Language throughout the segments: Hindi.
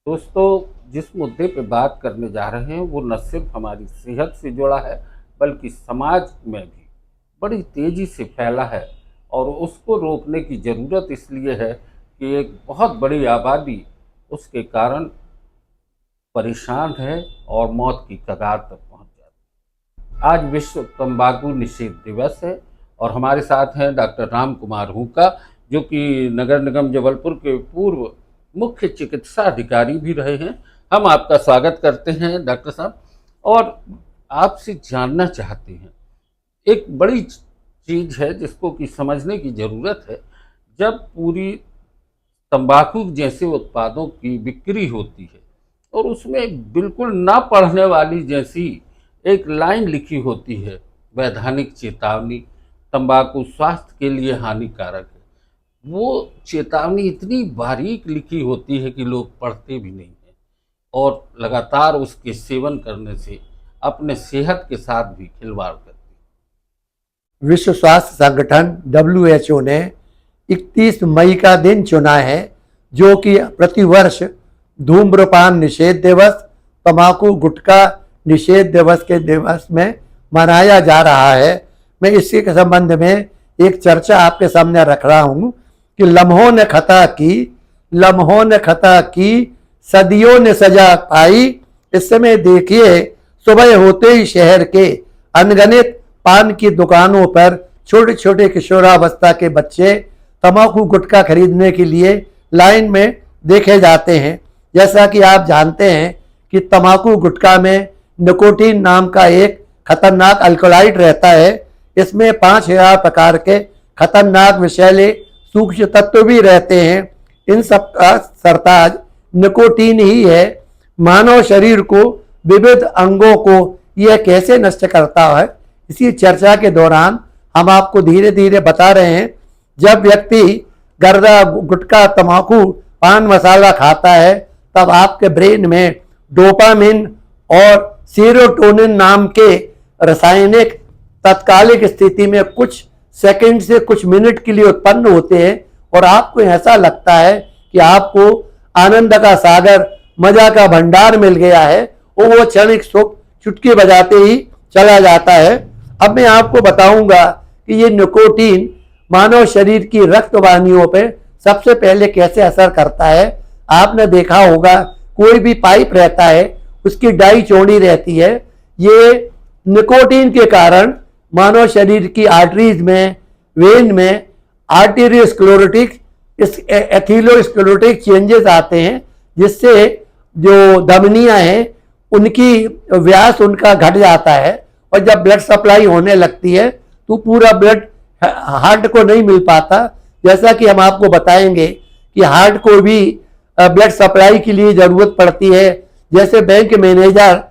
दोस्तों, जिस मुद्दे पे बात करने जा रहे हैं वो न सिर्फ हमारी सेहत से जुड़ा है बल्कि समाज में भी बड़ी तेज़ी से फैला है। और उसको रोकने की ज़रूरत इसलिए है कि एक बहुत बड़ी आबादी उसके कारण परेशान है और मौत की कगार तक पहुंच जाती है। आज विश्व तंबाकू निषेध दिवस है और हमारे साथ हैं डॉक्टर राम कुमार हुक्का, जो कि नगर निगम जबलपुर के पूर्व मुख्य चिकित्सा अधिकारी भी रहे हैं। हम आपका स्वागत करते हैं डॉक्टर साहब, और आपसे जानना चाहते हैं, एक बड़ी चीज़ है जिसको कि समझने की ज़रूरत है। जब पूरी तंबाकू जैसे उत्पादों की बिक्री होती है और उसमें बिल्कुल ना पढ़ने वाली जैसी एक लाइन लिखी होती है, वैधानिक चेतावनी, तंबाकू स्वास्थ्य के लिए हानिकारक है। वो चेतावनी इतनी बारीक लिखी होती है कि लोग पढ़ते भी नहीं हैं और लगातार उसके सेवन करने से अपने सेहत के साथ भी खिलवाड़ करते हैं। विश्व स्वास्थ्य संगठन WHO ने 31 मई का दिन चुना है, जो कि प्रतिवर्ष धूम्रपान निषेध दिवस, तंबाकू गुटखा निषेध दिवस के दिवस में मनाया जा रहा है। मैं इसी के संबंध में एक चर्चा आपके सामने रख रहा हूं कि लम्हों ने खता की सदियों ने सजा पाई। इस समय देखिए, सुबह होते ही शहर के अनगिनत पान की दुकानों पर छोटे छोटे किशोरावस्था के बच्चे तंबाकू गुटखा खरीदने के लिए लाइन में देखे जाते हैं। जैसा कि आप जानते हैं कि तंबाकू गुटखा में निकोटीन नाम का एक खतरनाक अल्कोलाइड रहता है। इसमें 5000 प्रकार के खतरनाक विषैले सूक्ष्म तत्व भी रहते हैं। इन सब का सरताज निकोटीन ही है। मानव शरीर को विविध अंगों को यह कैसे नष्ट करता है, इसी चर्चा के दौरान हम आपको धीरे धीरे बता रहे हैं। जब व्यक्ति गर्दा, गुटखा, तंबाकू, पान मसाला खाता है, तब आपके ब्रेन में डोपामिन और सीरोटोनिन नाम के रासायनिक तत्कालिक स्थिति में कुछ सेकंड से कुछ मिनट के लिए उत्पन्न होते हैं और आपको ऐसा लगता है कि आपको आनंद का सागर, मजा का भंडार मिल गया है और वो क्षणिक सुख चुटकी बजाते ही चला जाता है। अब मैं आपको बताऊंगा कि ये निकोटीन मानव शरीर की रक्त वाहिनियों पर सबसे पहले कैसे असर करता है। आपने देखा होगा, कोई भी पाइप रहता है, उसकी डाई चौड़ी रहती है। ये निकोटीन के कारण मानव शरीर की आर्टरीज में, वेन में आर्टेरियोस्क्लेरोटिक, एथिलोस्क्लेरोटिक चेंजेस आते हैं, जिससे जो धमनियां हैं उनकी व्यास उनका घट जाता है और जब ब्लड सप्लाई होने लगती है तो पूरा ब्लड हार्ट को नहीं मिल पाता। जैसा कि हम आपको बताएंगे कि हार्ट को भी ब्लड सप्लाई के लिए जरूरत पड़ती है। जैसे बैंक मैनेजर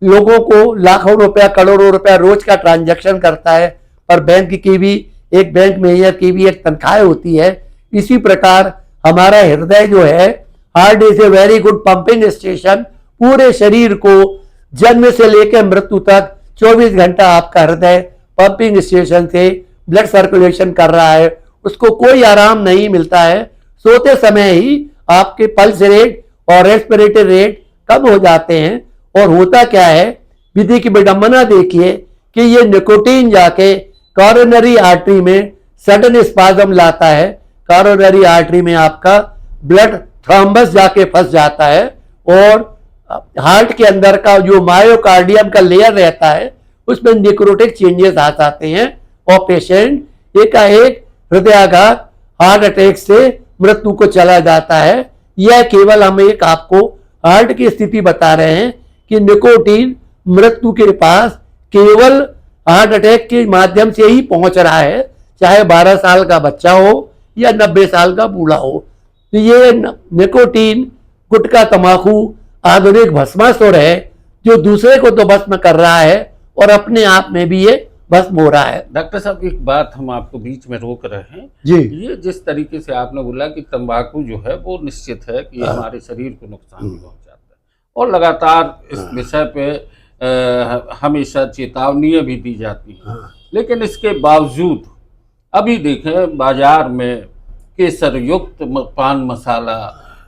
लोगों को लाखों रुपया, करोड़ों रुपया रोज का ट्रांजैक्शन करता है, पर एक बैंक मैनेजर की भी एक तनख्वाह होती है। इसी प्रकार हमारा हृदय जो है, heart is a very good pumping station. पूरे शरीर को जन्म से लेकर मृत्यु तक 24 घंटा आपका हृदय पंपिंग स्टेशन से ब्लड सर्कुलेशन कर रहा है। उसको कोई आराम नहीं मिलता है। सोते समय ही आपके पल्स रेट और रेस्पिरेटरी रेट कम हो जाते हैं। और होता क्या है, विधि की विडंबना देखिए कि ये निकोटीन जाके कॉरोनरी आर्टरी में सडन स्पाज्म लाता है। कॉरोनरी आर्टरी में आपका ब्लड थ्रोम्बस जाके फंस जाता है और हार्ट के अंदर का जो मायोकार्डियम का लेयर रहता है उसमें निक्रोटिक चेंजेस आ जाते हैं और पेशेंट एकाएक हृदयाघात, हार्ट अटैक से मृत्यु को चला जाता है। यह केवल हम एक आपको हार्ट की स्थिति बता रहे हैं कि निकोटीन मृत्यु के पास केवल हार्ट अटैक के माध्यम से ही पहुंच रहा है, चाहे 12 साल का बच्चा हो या 90 साल का बूढ़ा हो। तो ये निकोटीन, गुटखा, तंबाकू आधुनिक भस्मासुर है जो दूसरे को तो भस्म कर रहा है और अपने आप में भी ये भस्म हो रहा है। डॉक्टर साहब, एक बात हम आपको बीच में रोक रहे हैं जी। ये जिस तरीके से आपने बोला कि तंबाकू जो है वो निश्चित है कि हमारे शरीर को नुकसान भी पहुंचाता है और लगातार इस विषय पे हमेशा चेतावनियां भी दी जाती हैं, लेकिन इसके बावजूद अभी देखें बाजार में केसर युक्त पान मसाला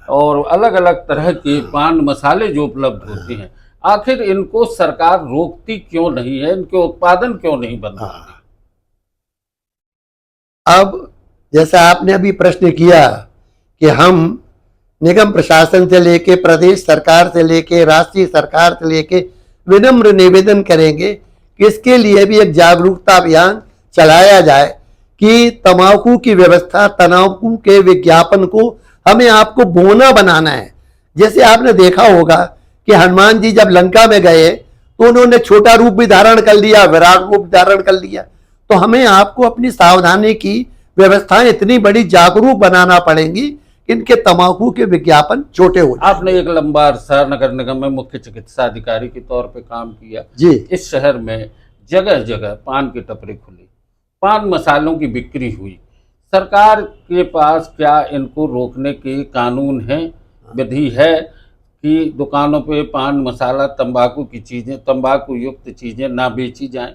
और अलग अलग तरह के पान मसाले जो उपलब्ध होते हैं, आखिर इनको सरकार रोकती क्यों नहीं है, इनके उत्पादन क्यों नहीं बंद होते? अब जैसा आपने अभी प्रश्न किया कि हम निगम प्रशासन से लेके प्रदेश सरकार से लेके राष्ट्रीय सरकार से लेके विनम्र निवेदन करेंगे कि इसके लिए भी एक जागरूकता अभियान चलाया जाए कि तंबाकू की व्यवस्था, तंबाकू के विज्ञापन को हमें आपको बोना बनाना है। जैसे आपने देखा होगा कि हनुमान जी जब लंका में गए तो उन्होंने छोटा रूप भी धारण कर लिया, विराट रूप धारण कर लिया। तो हमें आपको अपनी सावधानी की व्यवस्थाएं इतनी बड़ी जागरूक बनाना पड़ेंगी, इनके तंबाकू के विज्ञापन छोटे हो जाएं। आपने एक लंबा अरसा नगर निगम में मुख्य चिकित्सा अधिकारी के तौर पे काम किया जी। इस शहर में जगह जगह पान के टपरे खुले, पान मसालों की बिक्री हुई। सरकार के पास क्या इनको रोकने के कानून है, विधि है कि दुकानों पे पान मसाला, तंबाकू की चीजें, तंबाकू युक्त चीजें ना बेची जाएं?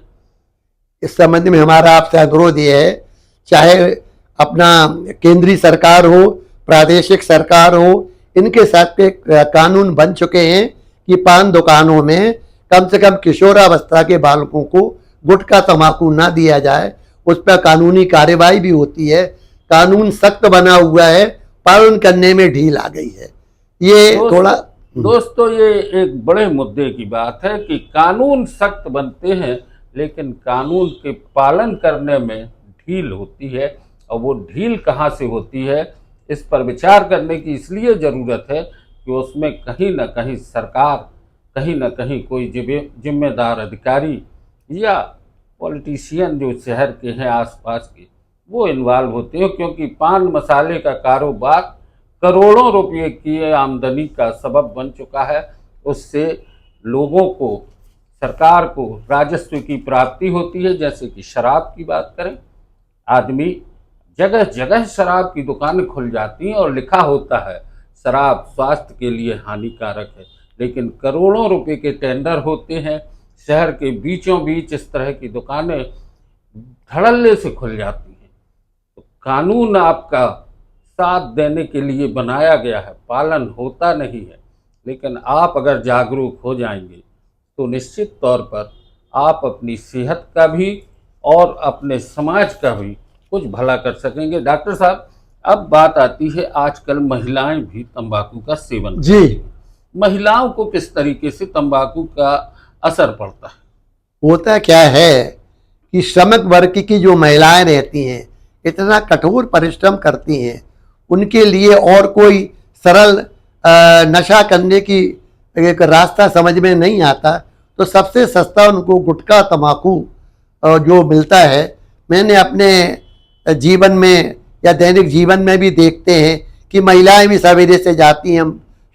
इस संबंध में हमारा आपसे अनुरोध ये है, चाहे अपना केंद्रीय सरकार हो, प्रादेशिक सरकार हो, इनके साथ के कानून बन चुके हैं कि पान दुकानों में कम से कम किशोरावस्था के बालकों को गुटखा तंबाकू ना दिया जाए। उस पर कानूनी कार्रवाई भी होती है। कानून सख्त बना हुआ है, पालन करने में ढील आ गई है। ये दोस्तों ये एक बड़े मुद्दे की बात है कि कानून सख्त बनते हैं लेकिन कानून के पालन करने में ढील होती है, और वो ढील कहाँ से होती है इस पर विचार करने की इसलिए ज़रूरत है कि उसमें कहीं ना कहीं सरकार, कहीं ना कहीं कोई जिम्मेदार अधिकारी या पॉलिटिशियन जो शहर के हैं आसपास के, वो इन्वॉल्व होते हैं, क्योंकि पान मसाले का कारोबार करोड़ों रुपए की आमदनी का सबब बन चुका है। उससे लोगों को, सरकार को राजस्व की प्राप्ति होती है। जैसे कि शराब की बात करें, आदमी जगह जगह शराब की दुकानें खुल जाती हैं और लिखा होता है शराब स्वास्थ्य के लिए हानिकारक है, लेकिन करोड़ों रुपए के टेंडर होते हैं। शहर के बीचों बीच इस तरह की दुकानें धड़ल्ले से खुल जाती हैं। तो कानून आपका साथ देने के लिए बनाया गया है, पालन होता नहीं है। लेकिन आप अगर जागरूक हो जाएंगे तो निश्चित तौर पर आप अपनी सेहत का भी और अपने समाज का भी कुछ भला कर सकेंगे। डॉक्टर साहब, अब बात आती है आजकल महिलाएं भी तंबाकू का सेवन करती हैं। महिलाओं को किस तरीके से तंबाकू का असर पड़ता है? होता क्या है कि श्रमिक वर्ग की जो महिलाएं रहती हैं, इतना कठोर परिश्रम करती हैं, उनके लिए और कोई सरल नशा करने की एक रास्ता समझ में नहीं आता। तो सबसे सस्ता उनको गुटखा तंबाकू जो मिलता है। मैंने अपने जीवन में या दैनिक जीवन में भी देखते हैं कि महिलाएं भी सवेरे से जाती हैं,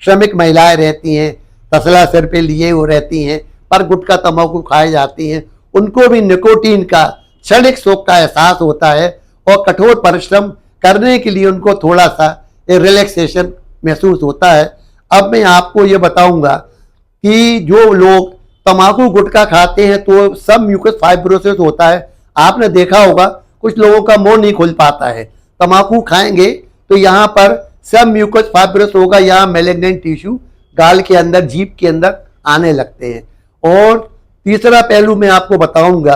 श्रमिक महिलाएं रहती हैं, तसला सिर पे लिए वो रहती हैं, पर गुटखा तंबाकू खाए जाती हैं। उनको भी निकोटीन का क्षणिक सुख का एहसास होता है और कठोर परिश्रम करने के लिए उनको थोड़ा सा रिलैक्सेशन महसूस होता है। अब मैं आपको ये बताऊंगा कि जो लोग तंबाकू गुटखा खाते हैं तो सब म्यूकस फाइब्रोसिस होता है। आपने देखा होगा कुछ लोगों का मुंह नहीं खुल पाता है। तंबाकू खाएंगे तो यहाँ पर सब म्यूकस फाइब्रोसिस होगा, यहाँ मैलिग्नेंट टिश्यू गाल के अंदर, जीभ के अंदर आने लगते हैं। और तीसरा पहलू मैं आपको बताऊंगा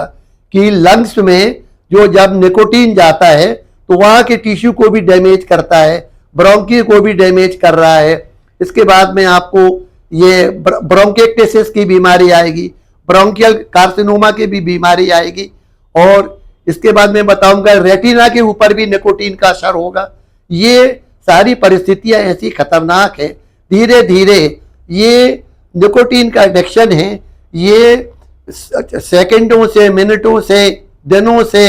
कि लंग्स में जो जब निकोटीन जाता है तो वहाँ के टिश्यू को भी डैमेज करता है, ब्रोंकी को भी डैमेज कर रहा है। इसके बाद में आपको ये ब्रोंकिटिस की बीमारी आएगी, ब्रोंकियल कार्सिनोमा की भी बीमारी आएगी। और इसके बाद मैं बताऊंगा रेटिना के ऊपर भी निकोटीन का असर होगा। ये सारी परिस्थितियां ऐसी खतरनाक है। धीरे धीरे ये निकोटीन का एडिक्शन है, ये सेकंडों से, मिनटों से, दिनों से,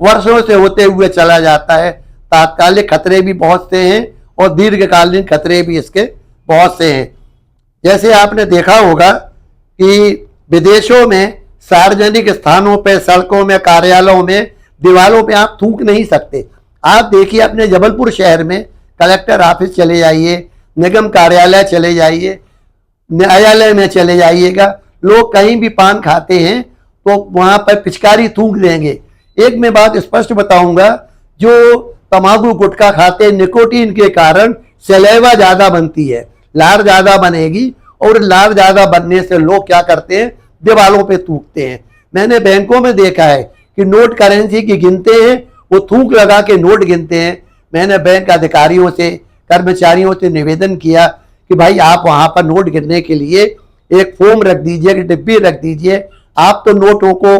वर्षों से होते हुए चला जाता है। तात्कालिक खतरे भी बहुत से हैं और दीर्घकालीन खतरे भी इसके बहुत से हैं। जैसे आपने देखा होगा कि विदेशों में सार्वजनिक स्थानों पे, सड़कों में, कार्यालयों में, दीवारों पे आप थूक नहीं सकते। आप देखिए अपने जबलपुर शहर में कलेक्टर ऑफिस चले जाइए, निगम कार्यालय चले जाइए, न्यायालय में चले जाइएगा, लोग कहीं भी पान खाते हैं तो वहां पर पिचकारी थूक देंगे। एक मैं बात स्पष्ट बताऊंगा, जो तंबाकू गुटखा खाते निकोटीन के कारण सलेवा ज्यादा बनती है, लार ज्यादा बनेगी, और लार ज्यादा बनने से लोग क्या करते हैं, दीवारों पे थूकते हैं। मैंने बैंकों में देखा है कि नोट करेंसी की गिनते हैं, वो थूक लगा के नोट गिनते हैं। मैंने बैंक अधिकारियों से, कर्मचारियों से निवेदन किया कि भाई आप वहां पर नोट गिनने के लिए एक फोम रख दीजिए, एक डिब्बी रख दीजिए। आप तो नोटों को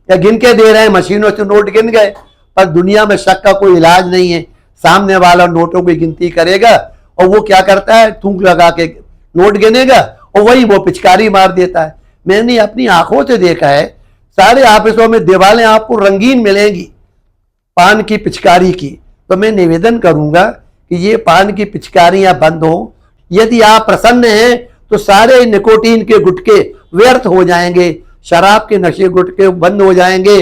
या गिन के दे रहे हैं, मशीनों से नोट गिन गए, पर दुनिया में शक का कोई इलाज नहीं है। सामने वाला नोटों की गिनती करेगा और वो क्या करता है, थूक लगा के नोट गिनेगा और वही वो पिचकारी मार देता है। मैंने अपनी आंखों से देखा है, सारे ऑफिसों में दीवारें आपको रंगीन मिलेंगी पान की पिचकारी की। तो मैं निवेदन करूंगा कि ये पान की पिचकारियां बंद हो। यदि आप प्रसन्न हैं तो सारे निकोटीन के गुटके व्यर्थ हो जाएंगे, शराब के नशे गुटके बंद हो जाएंगे,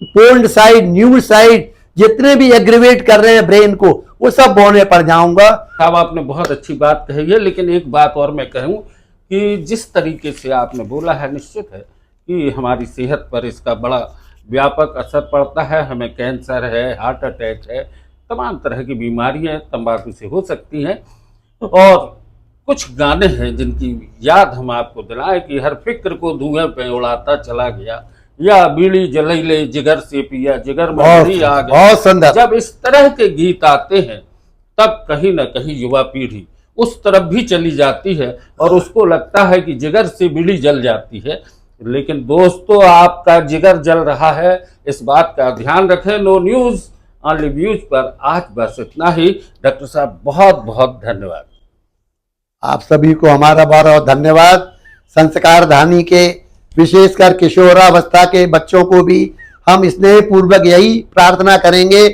पोर्न साइड, न्यूड साइड जितने भी एग्रीवेट कर रहे हैं ब्रेन को, वो सब बोने पड़ जाऊंगा। साहब आपने बहुत अच्छी बात कही है, लेकिन एक बात और मैं कहूँ कि जिस तरीके से आपने बोला है, निश्चित है कि हमारी सेहत पर इसका बड़ा व्यापक असर पड़ता है। हमें कैंसर है, हार्ट अटैक है, तमाम तरह की बीमारियां तंबाकू से हो सकती हैं। और कुछ गाने हैं जिनकी याद हम आपको दिलाएं कि हर फिक्र को धुएं पे उड़ाता चला गया, या बीड़ी जलैले जिगर से पिया, जिगर में भी आ गया। बहुत सुंदर। जब इस तरह के गीत आते हैं तब कहीं ना कहीं युवा पीढ़ी उस तरफ भी चली जाती है और उसको लगता है कि जिगर से बीड़ी जल जाती है। लेकिन दोस्तों, आपका जिगर जल रहा है, इस बात का ध्यान रखें। नो न्यूज ऑनली व्यूज पर आज बस इतना ही। डॉक्टर साहब बहुत बहुत धन्यवाद। आप सभी को हमारा बहुत बहुत धन्यवाद। संस्कार धानी के, विशेषकर किशोरावस्था के बच्चों को भी हम स्नेह पूर्वक यही प्रार्थना करेंगे,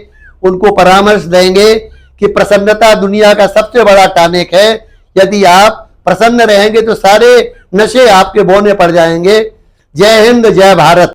उनको परामर्श देंगे कि प्रसन्नता दुनिया का सबसे बड़ा टॉनिक है। यदि आप प्रसन्न रहेंगे तो सारे नशे आपके बोने पड़ जाएंगे। जय हिंद, जय भारत।